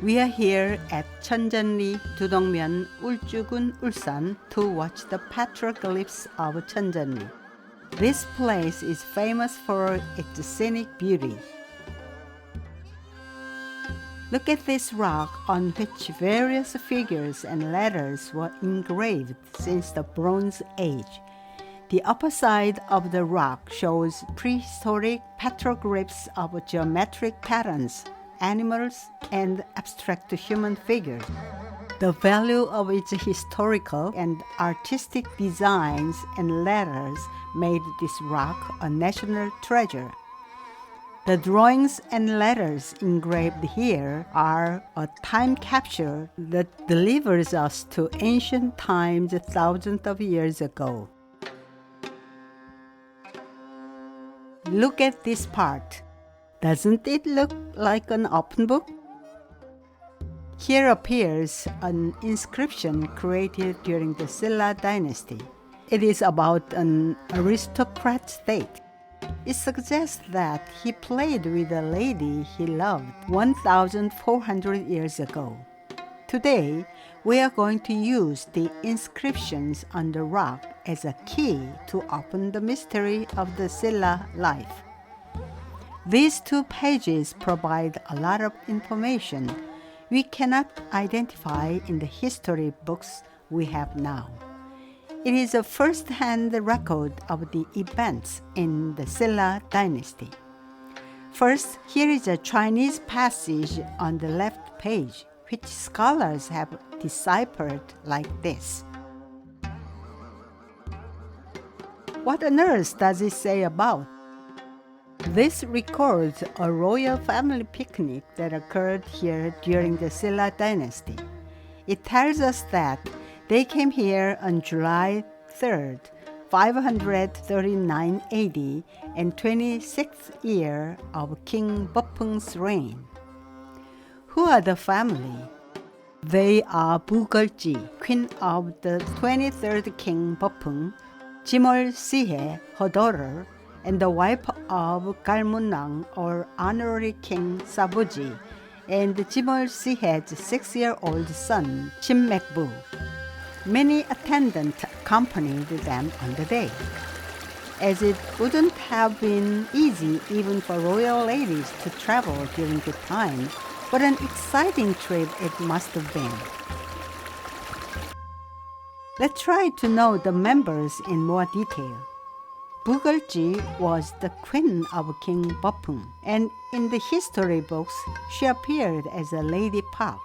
We are here at Cheonjeon-ri, Dudong-myeon, Ulju-gun, Ulsan to watch the Petroglyphs of Cheonjeon-ri. This place is famous for its scenic beauty. Look at this rock on which various figures and letters were engraved since the Bronze Age. The upper side of the rock shows prehistoric petroglyphs of geometric patterns, animals, and abstract human figures. The value of its historical and artistic designs and letters made this rock a national treasure. The drawings and letters engraved here are a time capsule that delivers us to ancient times thousands of years ago. Look at this part. Doesn't it look like an open book? Here appears an inscription created during the Silla dynasty. It is about an aristocrat state. It suggests that he played with a lady he loved 1,400 years ago. Today, we are going to use the inscriptions on the rock as a key to open the mystery of the Silla life. These 2 pages provide a lot of information we cannot identify in the history books we have now. It is a first-hand record of the events in the Silla dynasty. First, here is a Chinese passage on the left page, which scholars have deciphered like this. What on earth does it say about? This records a royal family picnic that occurred here during the Silla dynasty. It tells us that they came here on July 3rd, 539 AD, and 26th year of King Bopung's reign. Who are the family? They are Bugulji, queen of the 23rd King Bopung, Jimol Sihe, her daughter, and the wife of Galmunang, or honorary king Sabuji, and Jimol Sihe's 6-year-old son, Shimmekbu. Many attendants accompanied them on the day. As it wouldn't have been easy even for royal ladies to travel during the time, what an exciting trip it must have been. Let's try to know the members in more detail. Bugulji was the queen of King Bopung, and in the history books, she appeared as a Lady Park.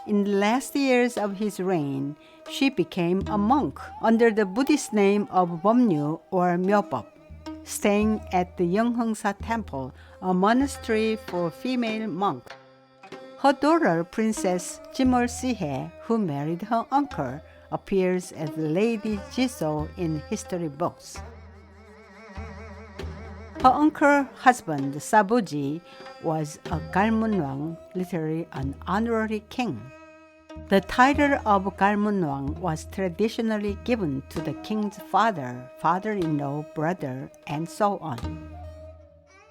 In the last years of his reign, she became a monk under the Buddhist name of Bomnyu or Myeobop, staying at the Yeonghungsa Temple, a monastery for female monks. Her daughter, Princess Jimol Sihe, who married her uncle, appears as Lady Jisoo in history books. Her uncle's husband, Sabuji, was a Galmunwang, literally an honorary king. The title of Galmunwang was traditionally given to the king's father, father-in-law, brother, and so on.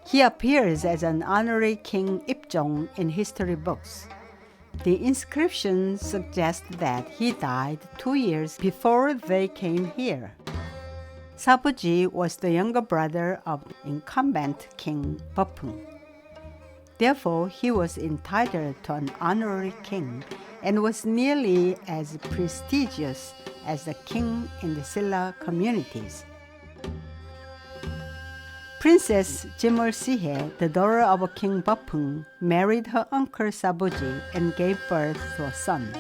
He appears as an honorary King Ipjong in history books. The inscription suggests that he died 2 years before they came here. Sabuji was the younger brother of incumbent King Bopung. Therefore, he was entitled to an honorary king and was nearly as prestigious as the king in the Silla communities. Princess Jimol Sihe, the daughter of King Bopung, married her uncle Sabuji and gave birth to a son.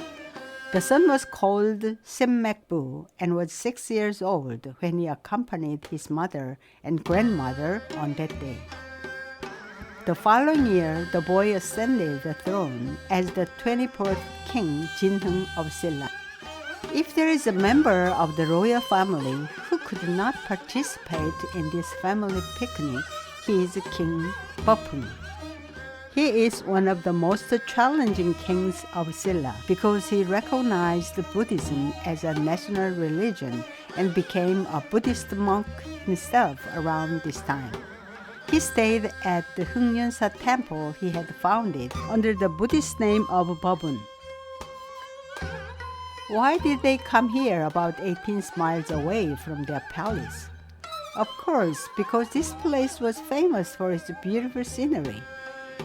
The son was called Shimmekbu and was 6 years old when he accompanied his mother and grandmother on that day. The following year, the boy ascended the throne as the 24th King Jinheung of Silla. If there is a member of the royal family who could not participate in this family picnic, he is King Bopung. He is one of the most challenging kings of Silla because he recognized Buddhism as a national religion and became a Buddhist monk himself around this time. He stayed at the Heungnyunsa temple he had founded under the Buddhist name of Bobun. Why did they come here about 18 miles away from their palace? Of course, because this place was famous for its beautiful scenery.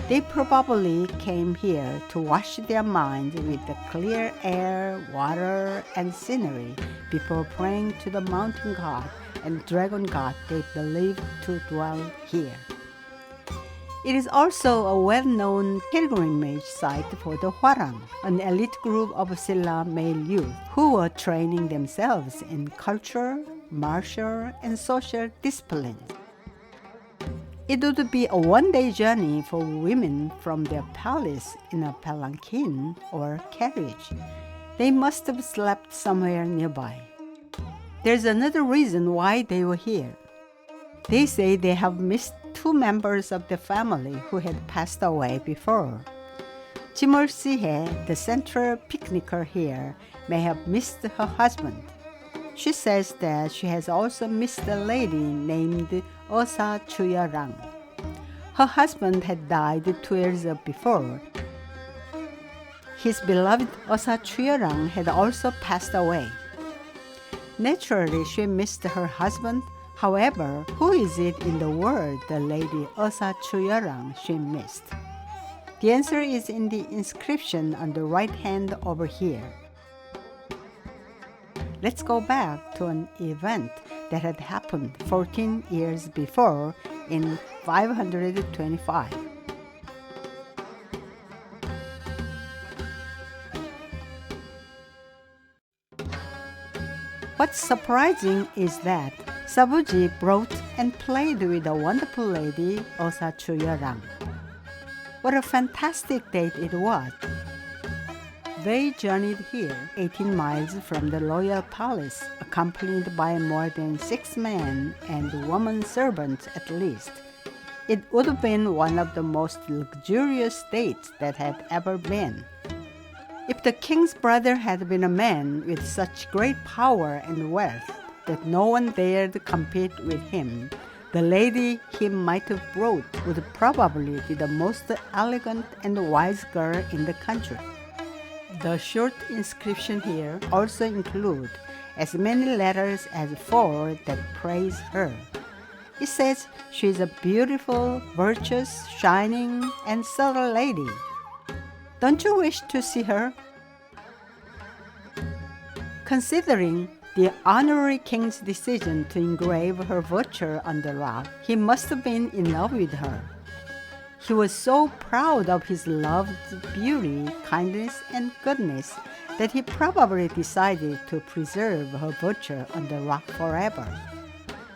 They probably came here to wash their minds with the clear air, water, and scenery before praying to the mountain god and dragon god they believed to dwell here. It is also a well-known pilgrimage site for the Hwarang, an elite group of Silla male youth who were training themselves in culture, martial, and social disciplines. It would be a one-day journey for women from their palace in a palanquin or carriage. They must have slept somewhere nearby. There's another reason why they were here. They say they have missed 2 members of the family who had passed away before. Jimol-sihe, the central picnicker here, may have missed her husband. She says that she has also missed a lady named Osa Chuya-rang. Her husband had died 2 years before. His beloved Osa Chuya-rang had also passed away. Naturally, she missed her husband. However, who is it in the world the lady Osa Chuya-rang she missed? The answer is in the inscription on the right hand over here. Let's go back to an event that had happened 14 years before in 525. What's surprising is that Sabuji brought and played with the wonderful lady Osa Chuya-rang. What a fantastic date it was! They journeyed here 18 miles from the royal palace, accompanied by more than 6 men and woman servants at least. It would have been one of the most luxurious dates that had ever been. If the king's brother had been a man with such great power and wealth that no one dared compete with him, the lady he might have brought would probably be the most elegant and wise girl in the country. The short inscription here also includes as many letters as 4 that praise her. It says she is a beautiful, virtuous, shining, and subtle lady. Don't you wish to see her? Considering the honorary king's decision to engrave her virtue on the rock, he must have been in love with her. He was so proud of his love's beauty, kindness, and goodness that he probably decided to preserve her virtue on the rock forever.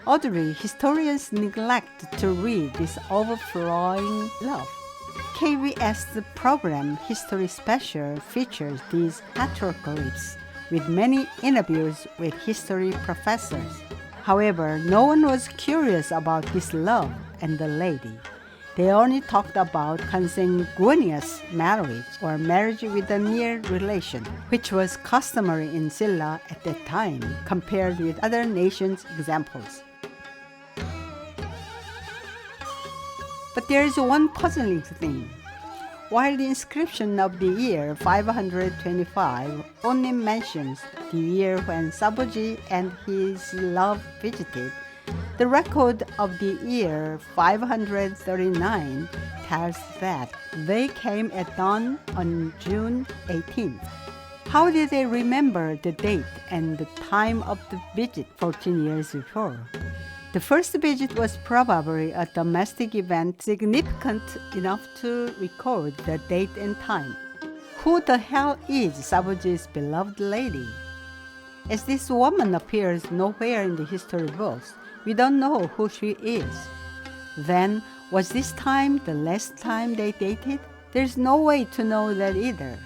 Oddly, historians neglect to read this overflowing love. KBS's program History Special features these petroglyphs with many interviews with history professors. However, no one was curious about this love and the lady. They only talked about consanguineous marriage or marriage with a near relation, which was customary in Silla at that time compared with other nations' examples. But there is one puzzling thing. While the inscription of the year 525 only mentions the year when Sabuji and his love visited, the record of the year 539 tells that they came at dawn on June 18th. How did they remember the date and the time of the visit 14 years before? The first visit was probably a domestic event significant enough to record the date and time. Who the hell is Sabuji's beloved lady? As this woman appears nowhere in the history books, we don't know who she is. Then, was this time the last time they dated? There's no way to know that either.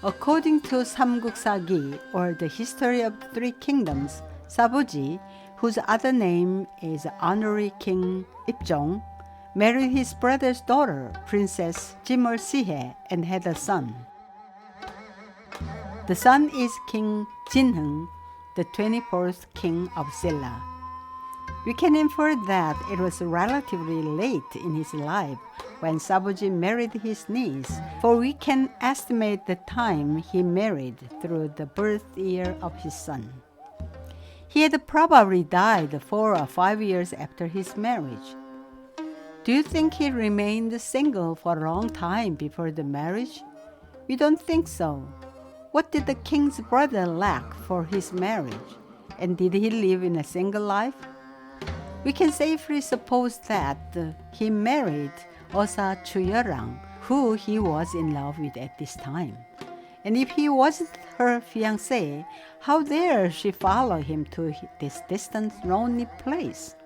According to Samguksagi, or the history of the 3 kingdoms, Sabuji, whose other name is honorary King Ipjong, married his brother's daughter, Princess Jimol-sihe, and had a son. The son is King Jinheung, the 24th king of Silla. We can infer that it was relatively late in his life when Sabuji married his niece, for we can estimate the time he married through the birth year of his son. He had probably died 4 or 5 years after his marriage. Do you think he remained single for a long time before the marriage? We don't think so. What did the king's brother lack for his marriage? And did he live in a single life? We can safely suppose that he married Osa Chuyeorang, who he was in love with at this time. And if he wasn't her fiancé, how dare she follow him to this distant, lonely place?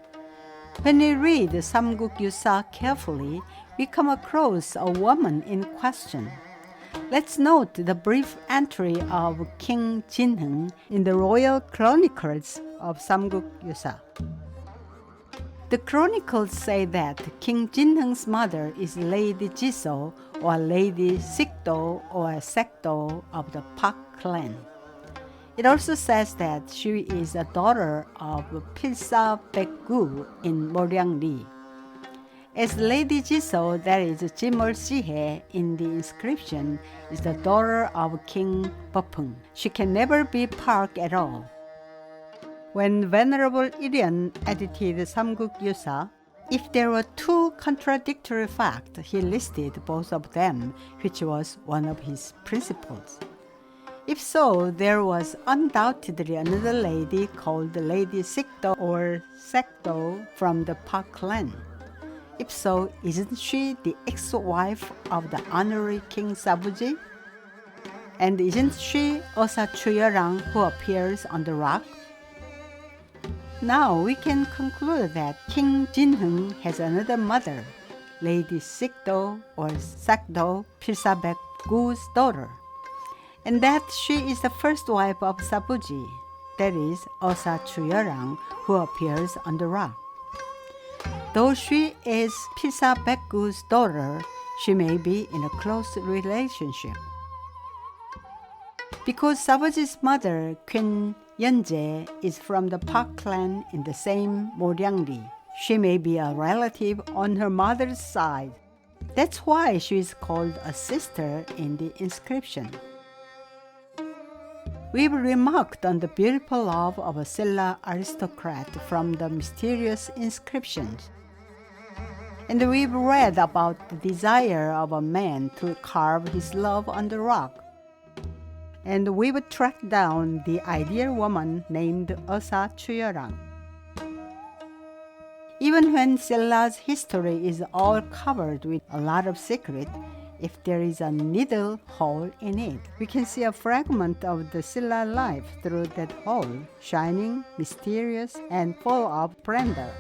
When we read Samguk Yusa carefully, we come across a woman in question. Let's note the brief entry of King Jinheung in the royal chronicles of Samguk Yusa. The chronicles say that King Jinheung's mother is Lady Jiso or Lady Sikdo or Sekdo of the Pak clan. It also says that she is a daughter of Pilsa Baekgu in Moryang-ri. As Lady Jiso, that is Jimol Sihe in the inscription, is the daughter of King Bopung. She can never be Park at all. When Venerable Irian edited Samguk Yusa, if there were 2 contradictory facts, he listed both of them, which was one of his principles. If so, there was undoubtedly another lady called Lady Sikdo or Sekdo from the Pak clan. If so, isn't she the ex-wife of the honorary King Sabuji? And isn't she Osa Chuyeorang who appears on the rock? Now we can conclude that King Jinheung has another mother, Lady Sikdo or Sakdo, Pilsabekgu's daughter, and that she is the first wife of Sabuji, that is Osa Chuyeorang, who appears on the rock. Though she is Pilsabekgu's daughter, she may be in a close relationship. Because Sabuji's mother, Queen Yeonje, is from the Pak clan in the same Moryang-ri, she may be a relative on her mother's side. That's why she is called a sister in the inscription. We've remarked on the beautiful love of a Silla aristocrat from the mysterious inscriptions. And we've read about the desire of a man to carve his love on the rock. And we've tracked down the ideal woman named Osa Chuyeorang. Even when Silla's history is all covered with a lot of secret, if there is a needle hole in it, we can see a fragment of the Silla life through that hole, shining, mysterious, and full of splendor.